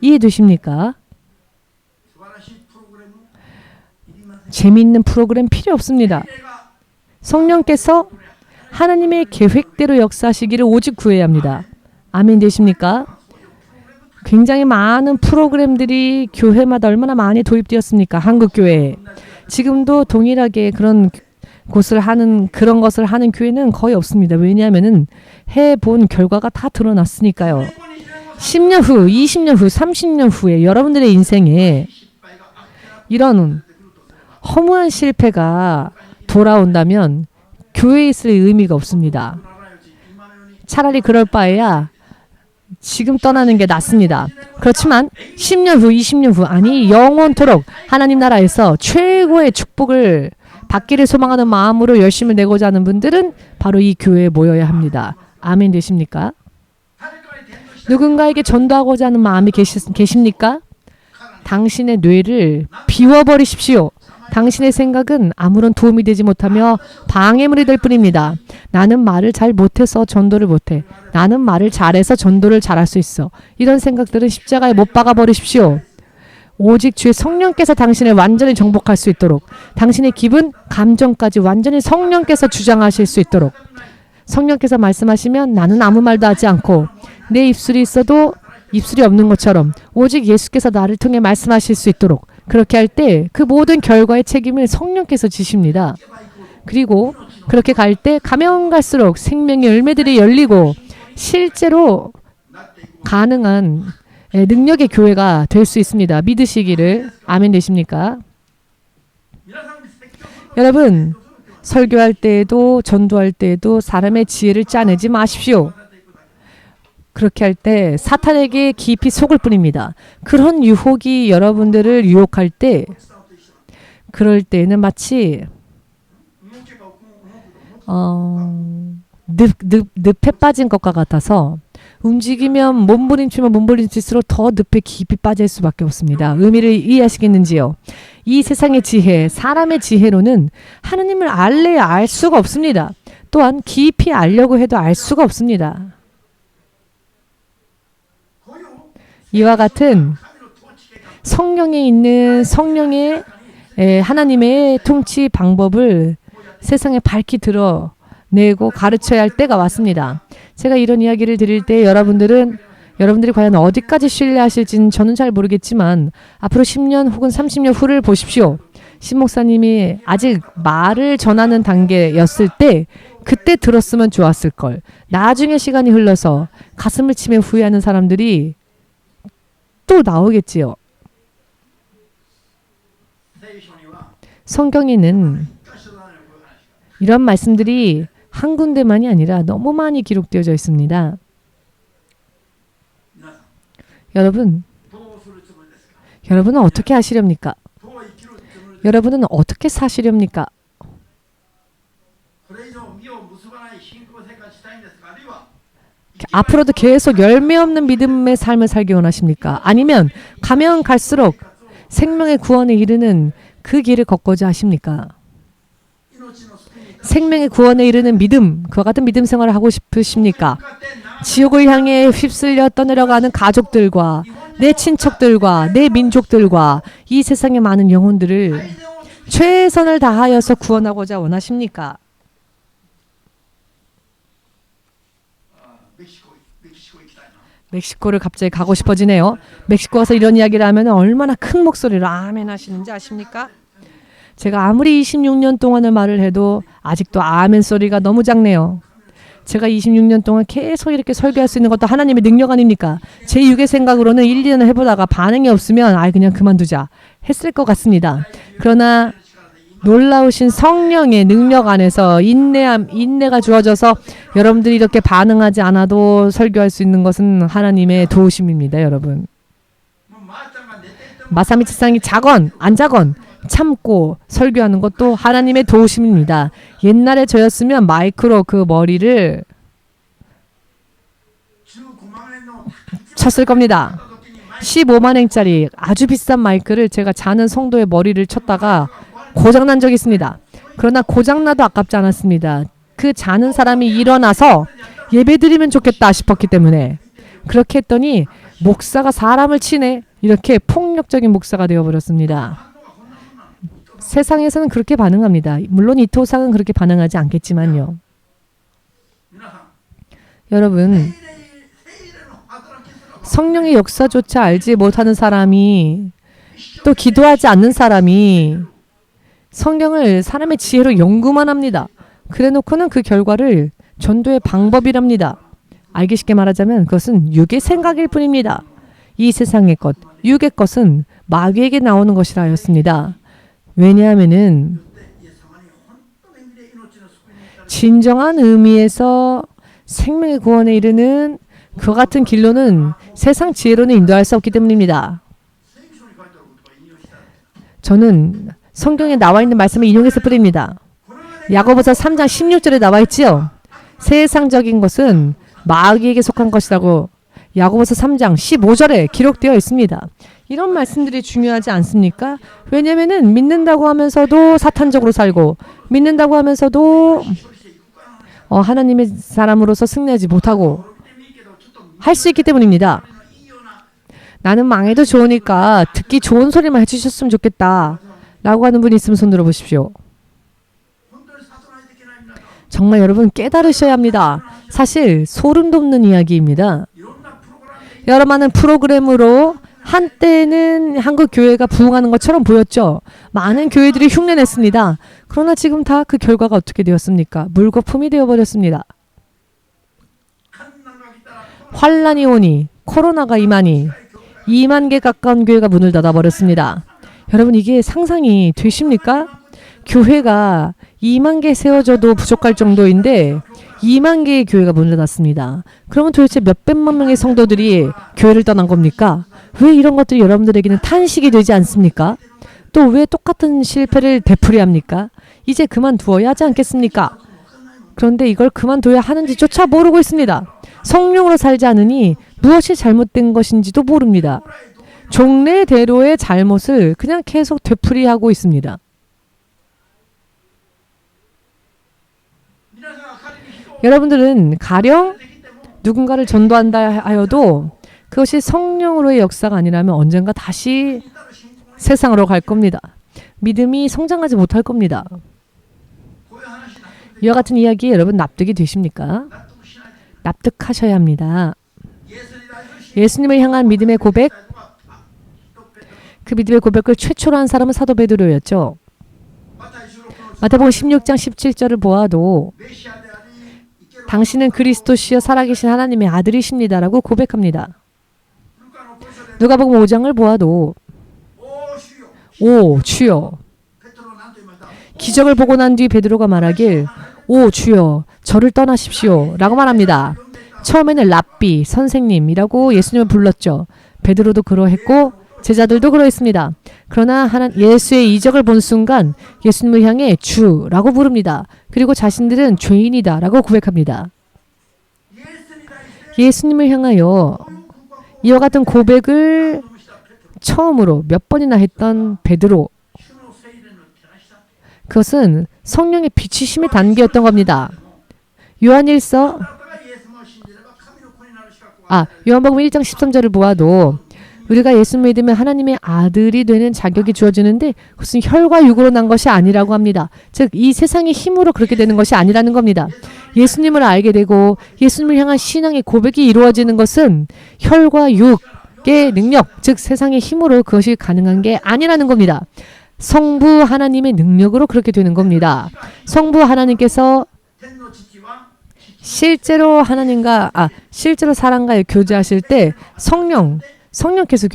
이해되십니까? 재미있는 프로그램 필요 없습니다. 성령께서 하나님의 계획대로 역사하시기를 오직 구해야 합니다. 아멘 되십니까? 굉장히 많은 프로그램들이 교회마다 얼마나 많이 도입되었습니까? 한국교회에. 지금도 동일하게 그런 것을 하는 교회는 거의 없습니다. 왜냐하면 해본 결과가 다 드러났으니까요. 10년 후, 20년 후, 30년 후에 여러분들의 인생에 이런 허무한 실패가 돌아온다면 교회에 있을 의미가 없습니다. 차라리 그럴 바에야 지금 떠나는 게 낫습니다. 그렇지만 10년 후, 20년 후, 아니 영원토록 하나님 나라에서 최고의 축복을 받기를 소망하는 마음으로 열심을 내고자 하는 분들은 바로 이 교회에 모여야 합니다. 아멘 되십니까? 누군가에게 전도하고자 하는 마음이 계십니까? 당신의 뇌를 비워버리십시오. 당신의 생각은 아무런 도움이 되지 못하며 방해물이 될 뿐입니다. 나는 말을 잘 못해서 전도를 못해. 나는 말을 잘해서 전도를 잘할 수 있어. 이런 생각들은 십자가에 못 박아버리십시오. 오직 주의 성령께서 당신을 완전히 정복할 수 있도록, 당신의 기분, 감정까지 완전히 성령께서 주장하실 수 있도록, 성령께서 말씀하시면 나는 아무 말도 하지 않고 내 입술이 있어도 입술이 없는 것처럼 오직 예수께서 나를 통해 말씀하실 수 있도록, 그렇게 할 때 그 모든 결과의 책임을 성령께서 지십니다. 그리고 그렇게 갈 때 가면 갈수록 생명의 열매들이 열리고 실제로 가능한 능력의 교회가 될 수 있습니다. 믿으시기를. 아멘 되십니까? 여러분, 설교할 때에도 전도할 때에도 사람의 지혜를 짜내지 마십시오. 그렇게 할 때 사탄에게 깊이 속을 뿐입니다. 그런 유혹이 여러분들을 유혹할 때, 그럴 때는 마치 늪에 빠진 것과 같아서 움직이면 몸부림치면 몸부림칠수록 더 늪에 깊이 빠질 수밖에 없습니다. 의미를 이해하시겠는지요? 이 세상의 지혜, 사람의 지혜로는 하느님을 알래야 알 수가 없습니다. 또한 깊이 알려고 해도 알 수가 없습니다. 이와 같은 성령에 있는 성령의 하나님의 통치 방법을 세상에 밝히 드러내고 가르쳐야 할 때가 왔습니다. 제가 이런 이야기를 드릴 때 여러분들이 과연 어디까지 신뢰하실지는 저는 잘 모르겠지만 앞으로 10년 혹은 30년 후를 보십시오. 신 목사님이 아직 말을 전하는 단계였을 때 그때 들었으면 좋았을 걸. 나중에 시간이 흘러서 가슴을 치며 후회하는 사람들이 또 나오겠지요. 성경에는 이런 말씀들이 한 군데만이 아니라 너무 많이 기록되어져 있습니다. 여러분은 어떻게 하시렵니까? 여러분은 어떻게 사시렵니까? 앞으로도 계속 열매 없는 믿음의 삶을 살기 원하십니까? 아니면 가면 갈수록 생명의 구원에 이르는 그 길을 걷고자 하십니까? 생명의 구원에 이르는 믿음, 그와 같은 믿음 생활을 하고 싶으십니까? 지옥을 향해 휩쓸려 떠내려가는 가족들과 내 친척들과 내 민족들과 이 세상의 많은 영혼들을 최선을 다하여서 구원하고자 원하십니까? 멕시코를 갑자기 가고 싶어지네요. 멕시코 가서 이런 이야기를 하면 얼마나 큰 목소리로 아멘 하시는지 아십니까? 제가 아무리 26년 동안을 말을 해도 아직도 아멘 소리가 너무 작네요. 제가 26년 동안 계속 이렇게 설교할 수 있는 것도 하나님의 능력 아닙니까? 제 육의 생각으로는 1, 2년을 해보다가 반응이 없으면 그냥 그만두자 했을 것 같습니다. 그러나 놀라우신 성령의 능력 안에서 인내가 주어져서 여러분들이 이렇게 반응하지 않아도 설교할 수 있는 것은 하나님의 도우심입니다. 여러분. 마사미치상이 자건 안 자건 참고 설교하는 것도 하나님의 도우심입니다. 옛날에 저였으면 마이크로 그 머리를 쳤을 겁니다. 15만 엔짜리 아주 비싼 마이크를 제가 자는 성도의 머리를 쳤다가 고장난 적이 있습니다. 그러나 고장나도 아깝지 않았습니다. 그 자는 사람이 일어나서 예배드리면 좋겠다 싶었기 때문에 그렇게 했더니 목사가 사람을 치네. 이렇게 폭력적인 목사가 되어버렸습니다. 세상에서는 그렇게 반응합니다. 물론 이 토상은 그렇게 반응하지 않겠지만요. 여러분, 성령의 역사조차 알지 못하는 사람이 또 기도하지 않는 사람이 성경을 사람의 지혜로 연구만 합니다. 그래놓고는 그 결과를 전도의 방법이랍니다. 알기 쉽게 말하자면 그것은 육의 생각일 뿐입니다. 이 세상의 것, 육의 것은 마귀에게 나오는 것이라 하였습니다. 왜냐하면은 진정한 의미에서 생명의 구원에 이르는 그 같은 길로는 세상 지혜로는 인도할 수 없기 때문입니다. 저는 성경에 나와 있는 말씀을 인용해서 뿌립니다. 야고보서 3장 16절에 나와 있지요. 세상적인 것은 마귀에게 속한 것이라고 야고보서 3장 15절에 기록되어 있습니다. 이런 말씀들이 중요하지 않습니까? 왜냐하면 믿는다고 하면서도 사탄적으로 살고 믿는다고 하면서도 하나님의 사람으로서 승리하지 못하고 할 수 있기 때문입니다. 나는 망해도 좋으니까 듣기 좋은 소리만 해주셨으면 좋겠다 라고 하는 분이 있으면 손 들어보십시오. 정말 여러분 깨달으셔야 합니다. 사실 소름 돋는 이야기입니다. 여러 많은 프로그램으로 한때는 한국 교회가 부흥하는 것처럼 보였죠. 많은 교회들이 흉내냈습니다. 그러나 지금 다 그 결과가 어떻게 되었습니까? 물거품이 되어버렸습니다. 환란이 오니 코로나가 임하니 2만 개 가까운 교회가 문을 닫아버렸습니다. 여러분 이게 상상이 되십니까? 교회가 2만 개 세워져도 부족할 정도인데 2만 개의 교회가 문을 닫았습니다. 그러면 도대체 몇백만 명의 성도들이 교회를 떠난 겁니까? 왜 이런 것들이 여러분들에게는 탄식이 되지 않습니까? 또 왜 똑같은 실패를 되풀이합니까? 이제 그만두어야 하지 않겠습니까? 그런데 이걸 그만둬야 하는지조차 모르고 있습니다. 성령으로 살지 않으니 무엇이 잘못된 것인지도 모릅니다. 종래대로의 잘못을 그냥 계속 되풀이하고 있습니다. 여러분들은 가령 누군가를 전도한다 하여도 그것이 성령으로의 역사가 아니라면 언젠가 다시 세상으로 갈 겁니다. 믿음이 성장하지 못할 겁니다. 이와 같은 이야기에 여러분 납득이 되십니까? 납득하셔야 합니다. 예수님을 향한 믿음의 고백, 그 믿음의 고백을 최초로 한 사람은 사도 베드로였죠. 마태복음 16장 17절을 보아도 당신은 그리스도시여 살아계신 하나님의 아들이십니다라고 고백합니다. 누가복음 5장을 보아도 오 주여, 기적을 보고 난 뒤 베드로가 말하길 오 주여 저를 떠나십시오 라고 말합니다. 처음에는 랍비 선생님이라고 예수님을 불렀죠. 베드로도 그러했고 제자들도 그러했습니다. 그러나 예수의 이적을 본 순간 예수님을 향해 주라고 부릅니다. 그리고 자신들은 죄인이다 라고 고백합니다. 예수님을 향하여 이와 같은 고백을 처음으로 몇 번이나 했던 베드로, 그것은 성령의 비추심의 단계였던 겁니다. 요한복음 1장 13절을 보아도 우리가 예수를 믿으면 하나님의 아들이 되는 자격이 주어지는데 그것은 혈과 육으로 난 것이 아니라고 합니다. 즉 이 세상의 힘으로 그렇게 되는 것이 아니라는 겁니다. 예수님을 알게 되고 예수님을 향한 신앙의 고백이 이루어지는 것은 혈과 육의 능력, 즉 세상의 힘으로 그것이 가능한 게 아니라는 겁니다. 성부 하나님의 능력으로 그렇게 되는 겁니다. 성부 하나님께서 실제로 실제로 사람과 교제하실 때 성령께서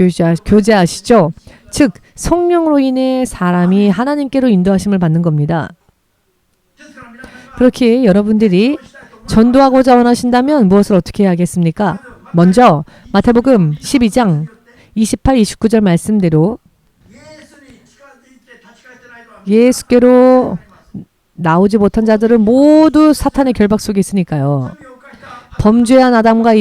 교제하시죠. 즉 성령으로 인해 사람이 하나님께로 인도하심을 받는 겁니다. 그렇게 여러분들이 전도하고자 원하신다면 무엇을 어떻게 해야겠습니까? 먼저 마태복음 12장 28, 29절 말씀대로 예수께로 나오지 못한 자들은 모두 사탄의 결박 속에 있으니까요. 범죄한 아담과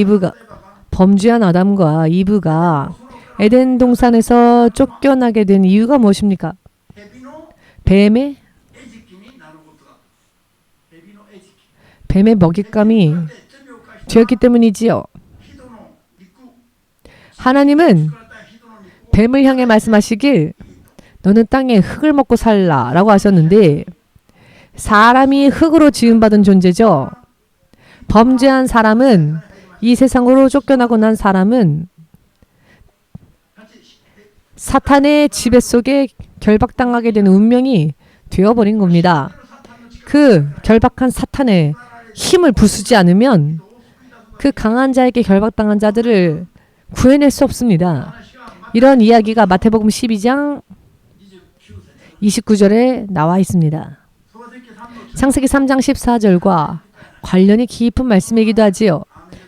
이브가 에덴 동산에서 쫓겨나게 된 이유가 무엇입니까? 뱀의 먹잇감이 되었기 때문이지요. 하나님은 뱀을 향해 말씀하시길 너는 땅에 흙을 먹고 살라 라고 하셨는데 사람이 흙으로 지음받은 존재죠. 범죄한 사람은 이 세상으로 쫓겨나고 난 사람은 사탄의 지배 속에 결박당하게 되는 운명이 되어버린 겁니다. 그 결박한 사탄의 힘을 부수지 않으면 그 강한 자에게 결박당한 자들을 구해낼 수 없습니다. 이런 이야기가 마태복음 12장 29절에 나와 있습니다. 창세기 3장 14절과 관련이 깊은 말씀이기도 하지요.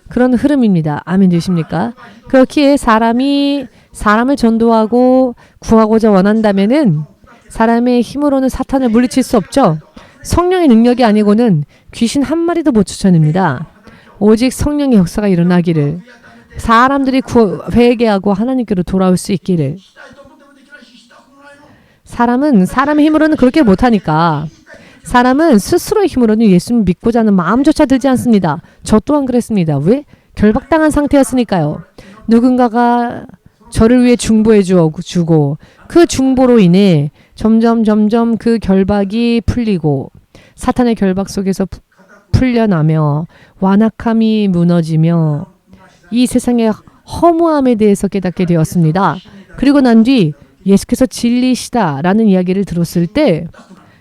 그런 흐름입니다. 아멘 되십니까? 그렇기에 사람이 사람을 전도하고 구하고자 원한다면은 사람의 힘으로는 사탄을 물리칠 수 없죠. 성령의 능력이 아니고는 귀신 한 마리도 못 쫓아냅니다. 오직 성령의 역사가 일어나기를 사람들이 회개하고 하나님께로 돌아올 수 있기를 사람은 사람의 힘으로는 그렇게 못하니까 사람은 스스로의 힘으로는 예수를 믿고자 하는 마음조차 들지 않습니다. 저 또한 그랬습니다. 왜? 결박당한 상태였으니까요. 누군가가 저를 위해 중보해 주고 그 중보로 인해 점점 그 결박이 풀리고 사탄의 결박 속에서 풀려나며 완악함이 무너지며 이 세상의 허무함에 대해서 깨닫게 되었습니다. 그리고 난 뒤 예수께서 진리시다라는 이야기를 들었을 때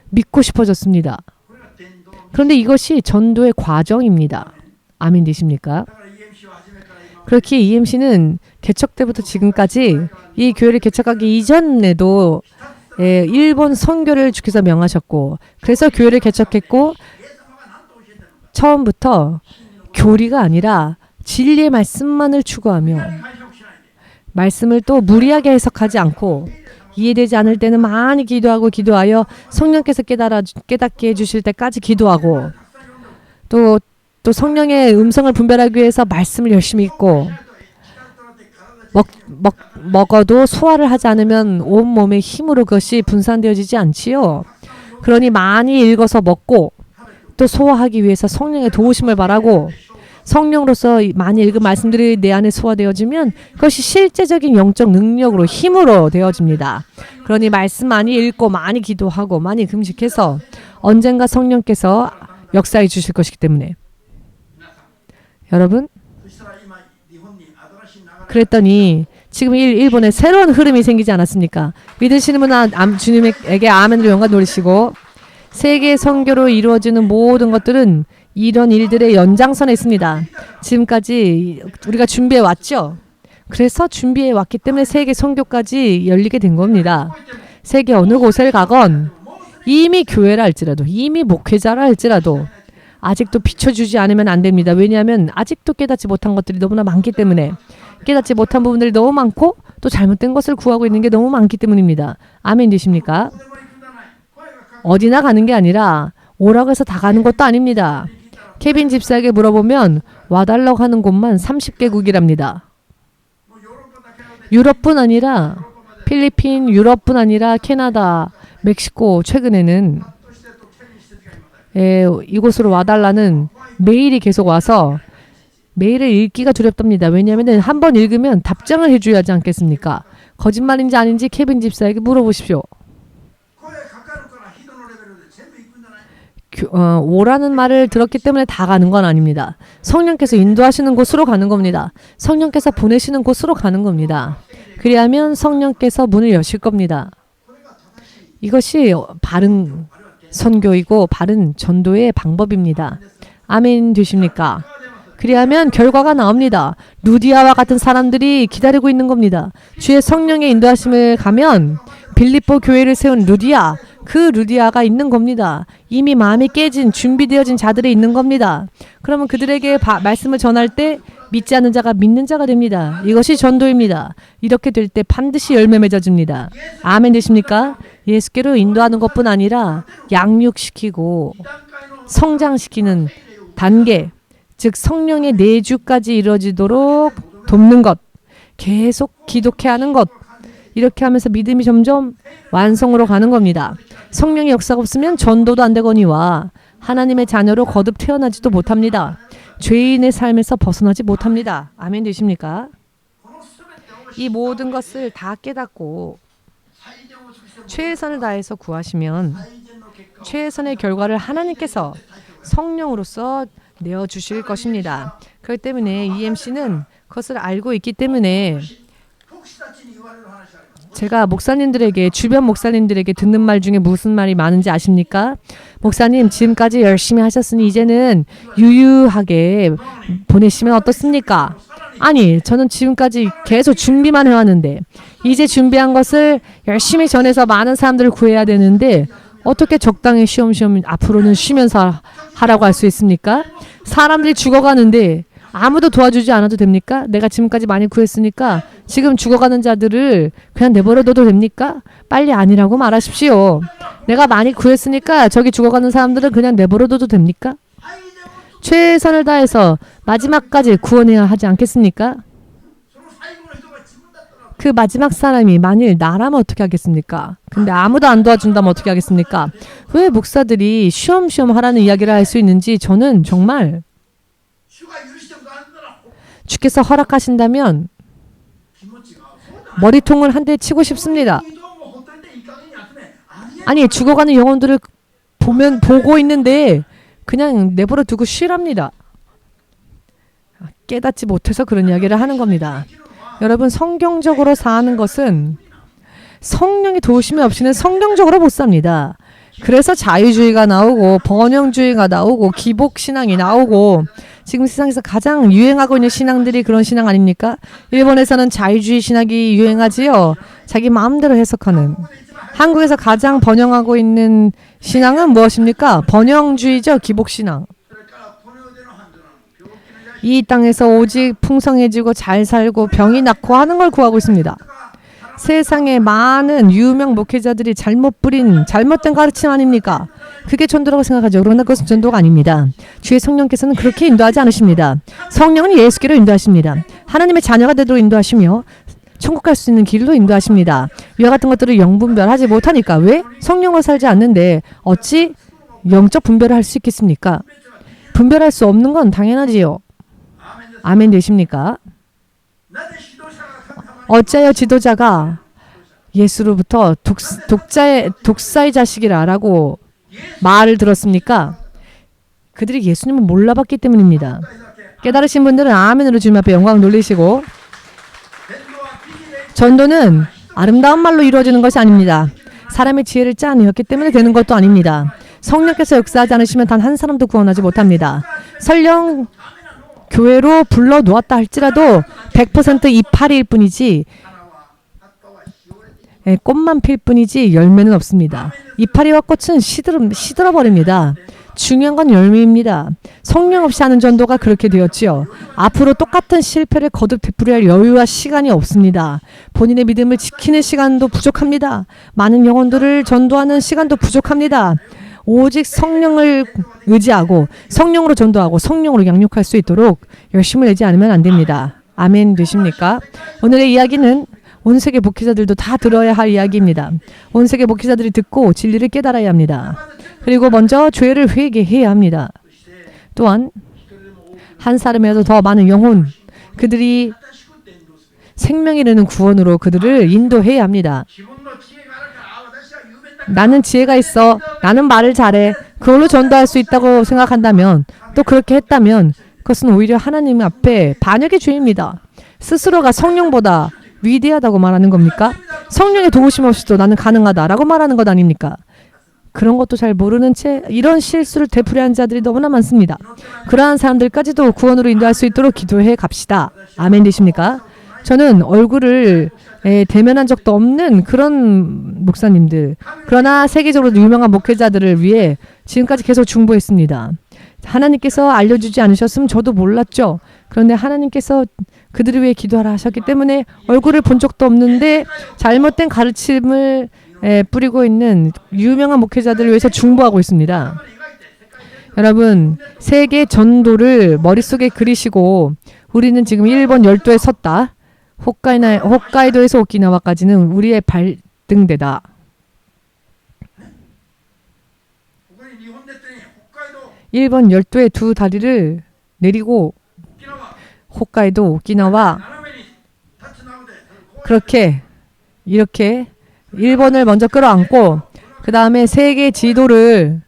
믿고 싶어졌습니다. 그런데 이것이 전도의 과정입니다. 아멘 되십니까? 그렇게 EMC는 개척 때부터 지금까지 이 교회를 개척하기 이전에도 일본 선교를 주께서 명하셨고 그래서 교회를 개척했고 처음부터 교리가 아니라 진리의 말씀만을 추구하며 말씀을 또 무리하게 해석하지 않고 이해되지 않을 때는 많이 기도하여 성령께서 깨닫게 해주실 때까지 기도하고 또 성령의 음성을 분별하기 위해서 말씀을 열심히 읽고 먹어도 소화를 하지 않으면 온몸의 힘으로 그것이 분산되어지지 않지요. 그러니 많이 읽어서 먹고 또 소화하기 위해서 성령의 도우심을 바라고 성령으로서 많이 읽은 말씀들이 내 안에 소화되어지면 그것이 실제적인 영적 능력으로 힘으로 되어집니다. 그러니 말씀 많이 읽고 많이 기도하고 많이 금식해서 언젠가 성령께서 역사해 주실 것이기 때문에 여러분 그랬더니 지금 일본에 새로운 흐름이 생기지 않았습니까? 믿으시는 분은 주님에게 아멘으로 영광 돌리시고 세계 선교로 이루어지는 모든 것들은 이런 일들의 연장선에 있습니다. 지금까지 우리가 준비해 왔죠. 그래서 준비해 왔기 때문에 세계 선교까지 열리게 된 겁니다. 세계 어느 곳을 가건 이미 교회라 할지라도 이미 목회자라 할지라도 아직도 비춰주지 않으면 안 됩니다. 왜냐하면 아직도 깨닫지 못한 것들이 너무나 많기 때문에 깨닫지 못한 부분들이 너무 많고 또 잘못된 것을 구하고 있는 게 너무 많기 때문입니다. 아멘 되십니까? 어디나 가는 게 아니라 오라고 해서 다 가는 것도 아닙니다. 케빈 집사에게 물어보면 와달라고 하는 곳만 30개국이랍니다. 유럽뿐 아니라 필리핀, 유럽뿐 아니라 캐나다, 멕시코 최근에는 이곳으로 와달라는 메일이 계속 와서 메일을 읽기가 두렵답니다. 왜냐하면 한 번 읽으면 답장을 해줘야 하지 않겠습니까? 거짓말인지 아닌지 케빈 집사에게 물어보십시오. 오라는 말을 들었기 때문에 다 가는 건 아닙니다. 성령께서 인도하시는 곳으로 가는 겁니다. 성령께서 보내시는 곳으로 가는 겁니다. 그리하면 성령께서 문을 여실 겁니다. 이것이 바른 선교이고 바른 전도의 방법입니다. 아멘 되십니까? 그리하면 결과가 나옵니다. 루디아와 같은 사람들이 기다리고 있는 겁니다. 주의 성령의 인도하심을 가면 빌립보 교회를 세운 루디아, 그 루디아가 있는 겁니다. 이미 마음이 깨진 준비되어진 자들이 있는 겁니다. 그러면 그들에게 말씀을 전할 때 믿지 않는 자가 믿는 자가 됩니다. 이것이 전도입니다. 이렇게 될 때 반드시 열매 맺어집니다. 아멘 되십니까? 예수께로 인도하는 것뿐 아니라 양육시키고 성장시키는 단계, 즉 성령의 내주까지 이루어지도록 돕는 것, 계속 기독해 하는 것, 이렇게 하면서 믿음이 점점 완성으로 가는 겁니다. 성령의 역사가 없으면 전도도 안 되거니와 하나님의 자녀로 거듭 태어나지도 못합니다. 죄인의 삶에서 벗어나지 못합니다. 아멘 되십니까? 이 모든 것을 다 깨닫고 최선을 다해서 구하시면 최선의 결과를 하나님께서 성령으로서 내어주실 것입니다. 그렇기 때문에 EMC는 그것을 알고 있기 때문에 제가 목사님들에게 주변 목사님들에게 듣는 말 중에 무슨 말이 많은지 아십니까? 목사님 지금까지 열심히 하셨으니 이제는 유유하게 보내시면 어떻습니까? 아니 저는 지금까지 계속 준비만 해왔는데 이제 준비한 것을 열심히 전해서 많은 사람들을 구해야 되는데 어떻게 적당히 쉬엄쉬엄 앞으로는 쉬면서 하라고 할 수 있습니까? 사람들이 죽어가는데 아무도 도와주지 않아도 됩니까? 내가 지금까지 많이 구했으니까 지금 죽어가는 자들을 그냥 내버려둬도 됩니까? 빨리 아니라고 말하십시오. 내가 많이 구했으니까 저기 죽어가는 사람들은 그냥 내버려둬도 됩니까? 최선을 다해서 마지막까지 구원해야 하지 않겠습니까? 그 마지막 사람이 만일 나라면 어떻게 하겠습니까? 근데 아무도 안 도와준다면 어떻게 하겠습니까? 왜 목사들이 쉬엄쉬엄 하라는 이야기를 할 수 있는지 저는 정말 주께서 허락하신다면 머리통을 한 대 치고 싶습니다. 아니 죽어가는 영혼들을 보고 있는데 그냥 내버려 두고 쉬랍니다. 깨닫지 못해서 그런 이야기를 하는 겁니다. 여러분 성경적으로 사는 것은 성령의 도우심이 없이는 성경적으로 못 삽니다. 그래서 자유주의가 나오고 번영주의가 나오고 기복신앙이 나오고 지금 세상에서 가장 유행하고 있는 신앙들이 그런 신앙 아닙니까? 일본에서는 자유주의 신학이 유행하지요. 자기 마음대로 해석하는. 한국에서 가장 번영하고 있는 신앙은 무엇입니까? 번영주의죠. 기복신앙. 이 땅에서 오직 풍성해지고 잘 살고 병이 낫고 하는 걸 구하고 있습니다. 세상에 많은 유명 목회자들이 잘못 뿌린 잘못된 가르침 아닙니까? 그게 전도라고 생각하죠. 그러나 그것은 전도가 아닙니다. 주의 성령께서는 그렇게 인도하지 않으십니다. 성령은 예수께로 인도하십니다. 하나님의 자녀가 되도록 인도하시며 천국 갈 수 있는 길로 인도하십니다. 이와 같은 것들을 영분별하지 못하니까 왜? 성령으로 살지 않는데 어찌 영적 분별을 할 수 있겠습니까? 분별할 수 없는 건 당연하지요. 아멘 되십니까? 어찌하여 지도자가 예수로부터 독사의 자식이라고 말을 들었습니까? 그들이 예수님을 몰라봤기 때문입니다. 깨달으신 분들은 아멘으로 주님 앞에 영광을 돌리시고 전도는 아름다운 말로 이루어지는 것이 아닙니다. 사람의 지혜를 짜내었기 때문에 되는 것도 아닙니다. 성령께서 역사하지 않으시면 단 한 사람도 구원하지 못합니다. 설령 교회로 불러놓았다 할지라도 100% 이파리일 뿐이지 꽃만 필 뿐이지 열매는 없습니다. 이파리와 꽃은 시들어버립니다. 중요한 건 열매입니다. 성령 없이 하는 전도가 그렇게 되었지요. 앞으로 똑같은 실패를 거듭 되풀이할 여유와 시간이 없습니다. 본인의 믿음을 지키는 시간도 부족합니다. 많은 영혼들을 전도하는 시간도 부족합니다. 오직 성령을 의지하고 성령으로 전도하고 성령으로 양육할 수 있도록 열심을 내지 않으면 안 됩니다. 아멘 되십니까? 오늘의 이야기는 온 세계 목회자들도 다 들어야 할 이야기입니다. 온 세계 목회자들이 듣고 진리를 깨달아야 합니다. 그리고 먼저 죄를 회개해야 합니다. 또한 한 사람이라도 더 많은 영혼, 그들이 생명이 이르는 구원으로 그들을 인도해야 합니다. 나는 지혜가 있어. 나는 말을 잘해. 그걸로 전도할 수 있다고 생각한다면 또 그렇게 했다면 그것은 오히려 하나님 앞에 반역의 죄입니다. 스스로가 성령보다 위대하다고 말하는 겁니까? 성령의 도우심 없이도 나는 가능하다라고 말하는 것 아닙니까? 그런 것도 잘 모르는 채 이런 실수를 되풀이한 자들이 너무나 많습니다. 그러한 사람들까지도 구원으로 인도할 수 있도록 기도해 갑시다. 아멘 되십니까? 저는 얼굴을 대면한 적도 없는 그런 목사님들, 그러나 세계적으로 유명한 목회자들을 위해 지금까지 계속 중보했습니다. 하나님께서 알려주지 않으셨으면 저도 몰랐죠. 그런데 하나님께서 그들을 위해 기도하라 하셨기 때문에 얼굴을 본 적도 없는데 잘못된 가르침을 뿌리고 있는 유명한 목회자들을 위해서 중보하고 있습니다. 여러분, 세계 전도를 머릿속에 그리시고 우리는 지금 일본 열도에 섰다. 홋카이도에서 오키나와까지는 우리의 발등대다. 일본 열도의 두 다리를 내리고 홋카이도, 오키나와 그렇게 이렇게 일본을 먼저 끌어안고 그 다음에 세계 지도를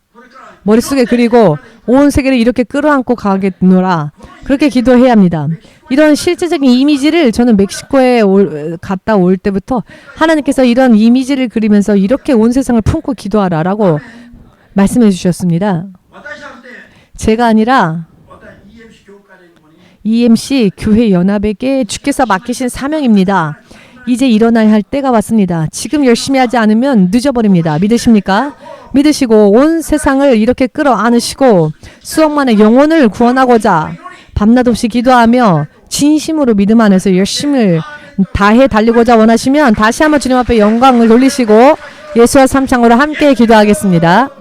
머릿속에 그리고 온 세계를 이렇게 끌어안고 가겠노라. 그렇게 기도해야 합니다. 이런 실제적인 이미지를 저는 멕시코에 갔다 올 때부터 하나님께서 이런 이미지를 그리면서 이렇게 온 세상을 품고 기도하라라고 말씀해 주셨습니다. 제가 아니라 EMC 교회 연합에게 주께서 맡기신 사명입니다. 이제 일어나야 할 때가 왔습니다. 지금 열심히 하지 않으면 늦어버립니다. 믿으십니까? 믿으시고 온 세상을 이렇게 끌어안으시고 수억만의 영혼을 구원하고자 밤낮 없이 기도하며 진심으로 믿음 안에서 열심을 다해 달리고자 원하시면 다시 한번 주님 앞에 영광을 돌리시고 예수와 삼창으로 함께 기도하겠습니다.